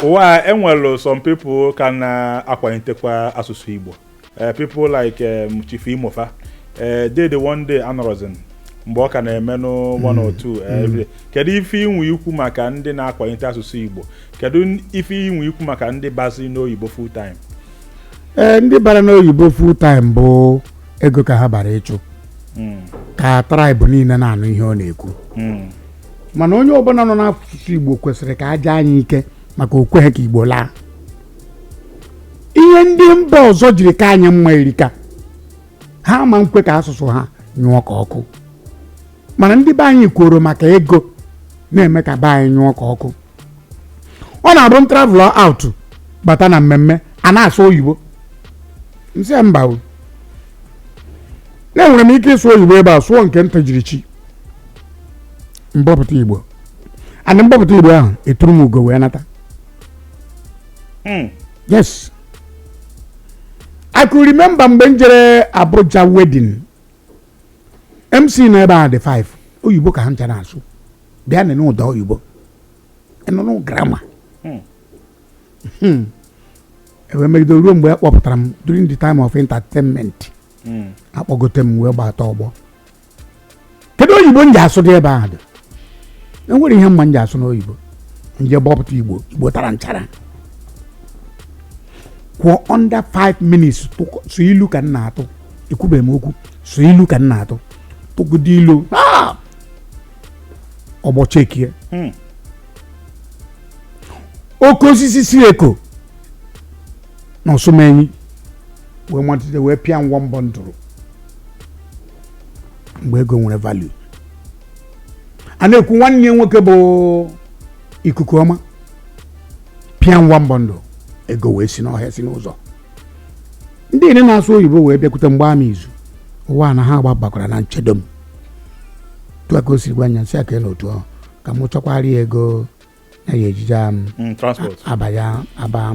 Why enwelo some people can akwanyitekwa asụsụ Igbo. People like Chief Imofa. They the one day anọrọzin mgbe ọ ka na-eme no 1 or 2 every. Kedu ife inwe ikwu maka ndị na-akwanyite asụsụ Igbo? Kedu ife inwe ikwu maka ndị bazi n'oyibo full time? Ndị bara n'oyibo full time bụ ego ka ha bara ịchụ. Ka tribe niile na-anụ ihe ọ na-ekwu. Mana onye ọbụla nọ n'asụsụ Igbo kwesịrị ka aja anyị ike maka okweghị ka Igbo laa. Ihe ndị mba ọzọ jiri ka anyị mma erika ha ma nkwe ka asụsụ ha nyụọ ka ọkụ, mana ndị be anyị kwuru maka ego na-eme ka be anyị nyụọ ka ọkụ. Ọ na-abụ m travel out bata na mmemme a na-asụ oyibo nsị mba o na-enwere m ike ịsụ oyibo ebe a sụọ nke nta jiri chi mbọpụta Igbo and mbọpụta Igbo ahụ eturu m ugo wee nata. Yes, I could remember mgbe m jere Abuja wedding MC na ebe a dị 5 oyibo ka ha ncha na-asụ bịa na n'ụda oyibo enụnụ grama ewe megide ruo mgbe akpọpụtara m during the time of entertainment akpọgote m wee gbata ọgbọ. Kedu oyibo m ji asụ dị ebe ahụ dị? Enwere ihe mma m ji asụ n'oyibo nje gbọpụta Igbo Igbo tara nchara kwụọ under 5 minutes so ilu ka m na-atụ ekwubeghị m okwu so ilu ka m na-atụ tụgide ilu ọgbọ chekie oke osisi si eko na ọsụmenyi wee matite wee pịa ngwa mbọ ndụrụ mgbe ego nwere value. A na-ekwu nwanne ya nwoke bụ ikuku ọma pịa ngwa mbọ ndụ ego wee si n'ọhịa si n'ụzọ. Ndị ire na-asụ oyibo wee bịakwute mgba ama izu ụwa na ha agbabakwara na nchedo m tụa ka o siri gwa anya nsị aka n'otu ahụ ka m chọkwara ego na ya ejije abaya aba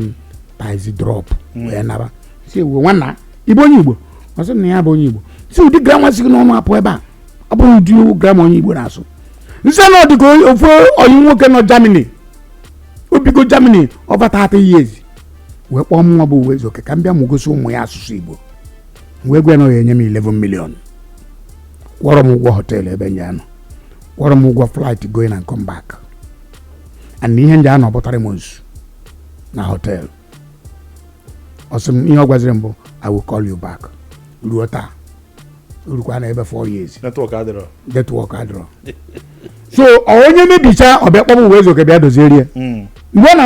paizi drop wee naba si ewu nwanna Igbo onye Igbo ọsọ na ya bụ onye Igbo si ụdị grama si n'ọnụ apụ ebe a ọ bụrụ ụdị grama onye Igbo na-asụ nsị na ọ dịka ofu oyi nwoke nọ Germany obigo Germany over 30 years wee kpọọ m nwa bụ uwe ezoke ka m bịa m gosi ụmụ ya asụsụ Igbo wee gwe na enye m 11 million kwọrọ m ụgwọ họteelụ ebe nye anọ kwọrọ m ụgwọ flight going and come back and ihe nje anọ bụtara m nsu na họteelụ. Ọsị m ihe ọ gwaziri m bụ I will call you back. Ruo taa urukwa na ebe 4 years network adịrọ so onye mebicha ọbịa kpọm uwe ezoke bịa dozie rie mgbe na